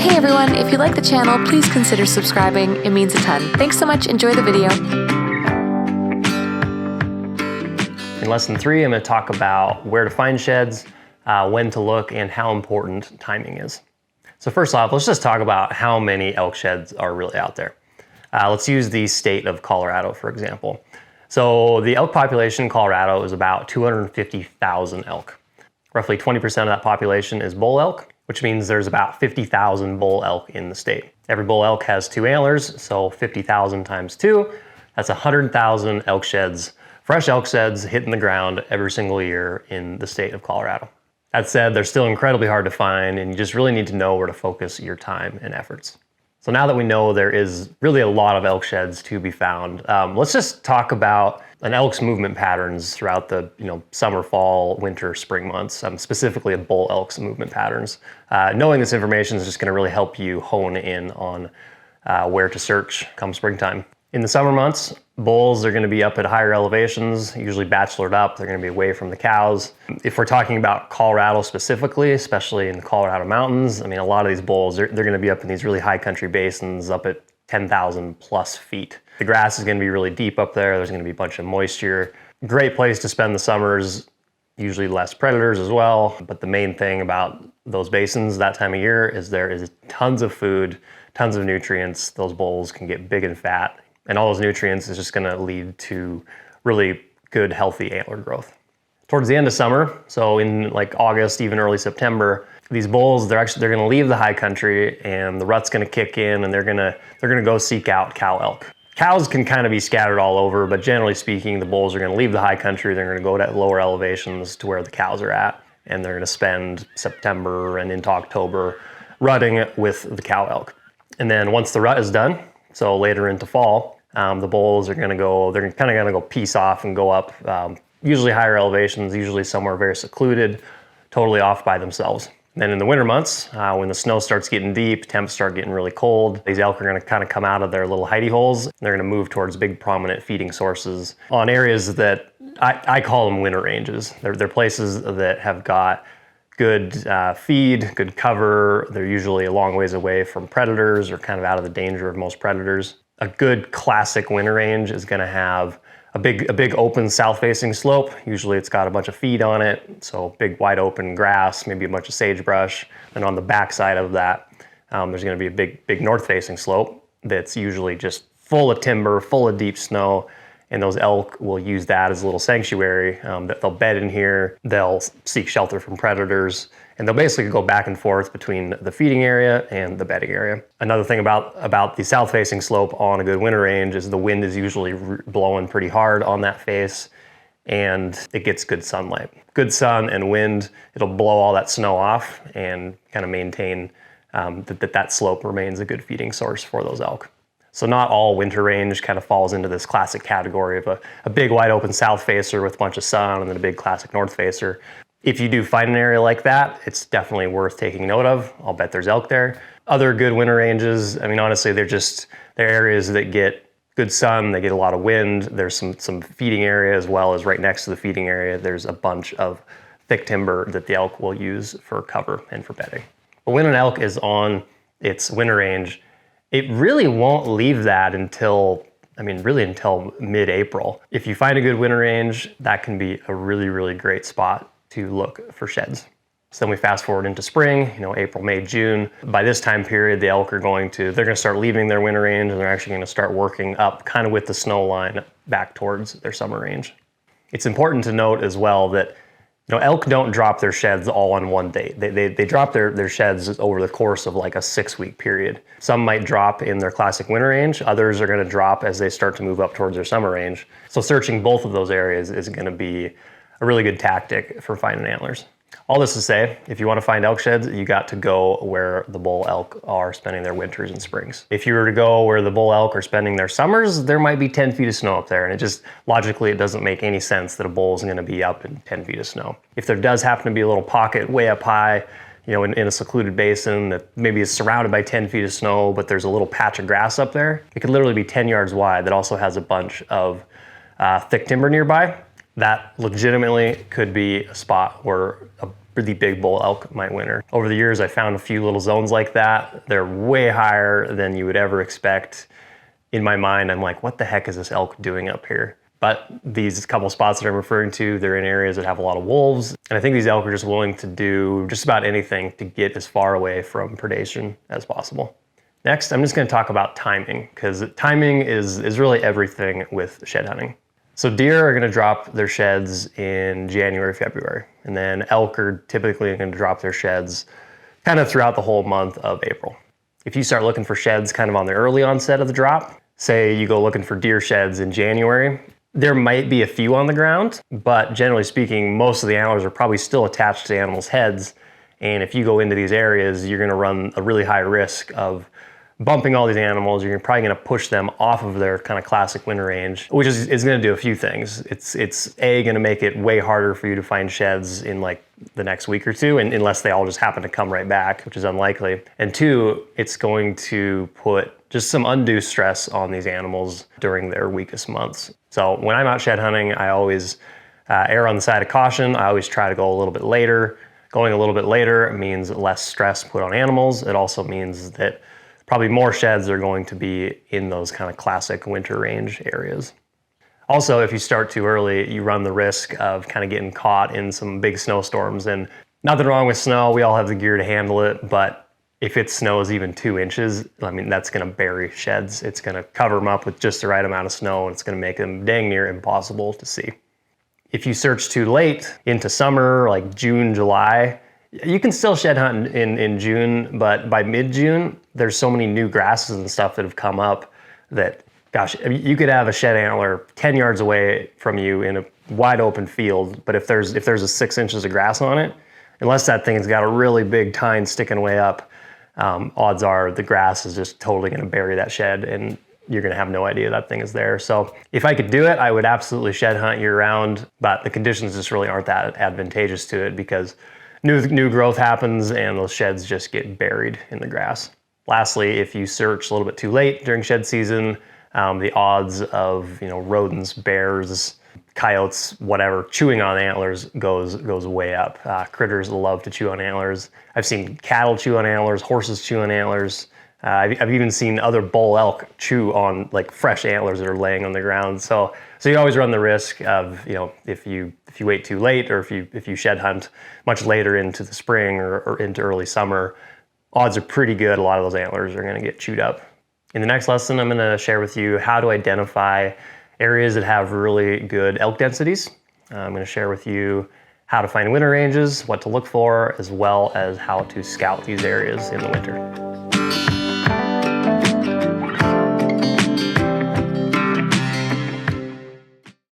Hey everyone, if you like the channel, please consider subscribing. It means a ton. Thanks so much. Enjoy the video. In lesson 3, I'm going to talk about where to find sheds, when to look, and how important timing is. So first off, let's just talk about how many elk sheds are really out there. Let's use the state of Colorado, for example. So the elk population in Colorado is about 250,000 elk. Roughly 20% of that population is bull elk, which means there's about 50,000 bull elk in the state. Every bull elk has 2 antlers, so 50,000 times 2, that's 100,000 elk sheds, fresh elk sheds hitting the ground every single year in the state of Colorado. That said, they're still incredibly hard to find, and you just really need to know where to focus your time and efforts. So now that we know there is really a lot of elk sheds to be found, let's just talk about an elk's movement patterns throughout the summer, fall, winter, spring months, specifically a bull elk's movement patterns. Knowing this information is just going to really help you hone in on where to search come springtime. In the summer months, bulls are going to be up at higher elevations, usually bachelored up. They're going to be away from the cows. If we're talking about Colorado specifically, especially in the Colorado mountains, I mean, a lot of these bulls, they're going to be up in these really high country basins up at 10,000 plus feet. The grass is going to be really deep up there. There's going to be a bunch of moisture. Great place to spend the summers, usually less predators as well. But the main thing about those basins that time of year is there is tons of food, tons of nutrients. Those bulls can get big and fat. And all those nutrients is just going to lead to really good, healthy antler growth. Towards the end of summer, so in like August, even early September, these bulls, they're going to leave the high country, and the rut's going to kick in, and they're going to go seek out cow elk. Cows can kind of be scattered all over, but generally speaking, the bulls are going to leave the high country. They're going to go to lower elevations to where the cows are at, and they're going to spend September and into October rutting with the cow elk. And then once the rut is done, so later into fall, the bulls are going to go, they're kind of going to go peace off and go up, usually higher elevations, usually somewhere very secluded, totally off by themselves. Then in the winter months, when the snow starts getting deep, temps start getting really cold, these elk are going to kind of come out of their little hidey holes. They're going to move towards big prominent feeding sources on areas that I call them winter ranges. They're places that have got good feed, good cover. They're usually a long ways away from predators or kind of out of the danger of most predators. A good classic winter range is going to have a big open south-facing slope. Usually it's got a bunch of feed on it, so big wide open grass, maybe a bunch of sagebrush. And on the backside of that, there's going to be a big north-facing slope that's usually just full of timber, full of deep snow, and those elk will use that as a little sanctuary. That they'll bed in here, they'll seek shelter from predators, and they'll basically go back and forth between the feeding area and the bedding area. Another thing about the south-facing slope on a good winter range is the wind is usually blowing pretty hard on that face, and it gets good sunlight. Good sun and wind, it'll blow all that snow off and kind of maintain that slope remains a good feeding source for those elk. So not all winter range kind of falls into this classic category of a big wide open south facer with a bunch of sun and then a big classic north facer. If you do find an area like that, it's definitely worth taking note of. I'll bet there's elk there. Other good winter ranges, I mean, honestly, they're areas that get good sun, they get a lot of wind. There's some feeding area as well as right next to the feeding area, there's a bunch of thick timber that the elk will use for cover and for bedding. But when an elk is on its winter range, it really won't leave that until mid-April. If you find a good winter range, that can be a really, really great spot to look for sheds. So then we fast forward into spring, April, May, June. By this time period, the elk they're going to start leaving their winter range, and they're actually going to start working up kind of with the snow line back towards their summer range. It's important to note as well that elk don't drop their sheds all on one date. They drop their sheds over the course of like a 6-week period. Some might drop in their classic winter range. Others are going to drop as they start to move up towards their summer range. So searching both of those areas is going to be a really good tactic for finding antlers. All this to say, if you want to find elk sheds, you got to go where the bull elk are spending their winters and springs. If you were to go where the bull elk are spending their summers, there might be 10 feet of snow up there, and logically it doesn't make any sense that a bull is going to be up in 10 feet of snow. If there does happen to be a little pocket way up high, in a secluded basin that maybe is surrounded by 10 feet of snow, but there's a little patch of grass up there, it could literally be 10 yards wide that also has a bunch of thick timber nearby. That legitimately could be a spot where the big bull elk might winter. Over the years, I found a few little zones like that. They're way higher than you would ever expect. In my mind, I'm like, what the heck is this elk doing up here? But these couple spots that I'm referring to, they're in areas that have a lot of wolves. And I think these elk are just willing to do just about anything to get as far away from predation as possible. Next, I'm just gonna talk about timing, because timing is really everything with shed hunting. So deer are gonna drop their sheds in January, February, and then elk are typically gonna drop their sheds kind of throughout the whole month of April. If you start looking for sheds kind of on the early onset of the drop, say you go looking for deer sheds in January, there might be a few on the ground, but generally speaking, most of the antlers are probably still attached to the animals' heads. And if you go into these areas, you're gonna run a really high risk of bumping all these animals. You're probably gonna push them off of their kind of classic winter range, which is gonna do a few things. It's gonna make it way harder for you to find sheds in like the next week or two, and unless they all just happen to come right back, which is unlikely. And two, it's going to put just some undue stress on these animals during their weakest months. So when I'm out shed hunting, I always err on the side of caution. I always try to go a little bit later. Going a little bit later means less stress put on animals. It also means that probably more sheds are going to be in those kind of classic winter range areas. Also, if you start too early, you run the risk of kind of getting caught in some big snowstorms. And nothing wrong with snow, we all have the gear to handle it, but if it snows even 2 inches, I mean, that's gonna bury sheds. It's gonna cover them up with just the right amount of snow, and it's gonna make them dang near impossible to see. If you search too late into summer, like June, July, you can still shed hunt in June, but by mid-June, there's so many new grasses and stuff that have come up that, gosh, you could have a shed antler 10 yards away from you in a wide open field, but if there's a 6 inches of grass on it, unless that thing's got a really big tine sticking way up, odds are the grass is just totally gonna bury that shed, and you're gonna have no idea that thing is there. So if I could do it, I would absolutely shed hunt year round, but the conditions just really aren't that advantageous to it because new growth happens and those sheds just get buried in the grass. Lastly, if you search a little bit too late during shed season, the odds of rodents, bears, coyotes, whatever, chewing on antlers goes way up. Critters love to chew on antlers. I've seen cattle chew on antlers, horses chew on antlers. I've even seen other bull elk chew on like fresh antlers that are laying on the ground. So you always run the risk of if you wait too late, or if you shed hunt much later into the spring or into early summer, odds are pretty good a lot of those antlers are going to get chewed up. In the next lesson, I'm going to share with you how to identify areas that have really good elk densities. I'm going to share with you how to find winter ranges, what to look for, as well as how to scout these areas in the winter.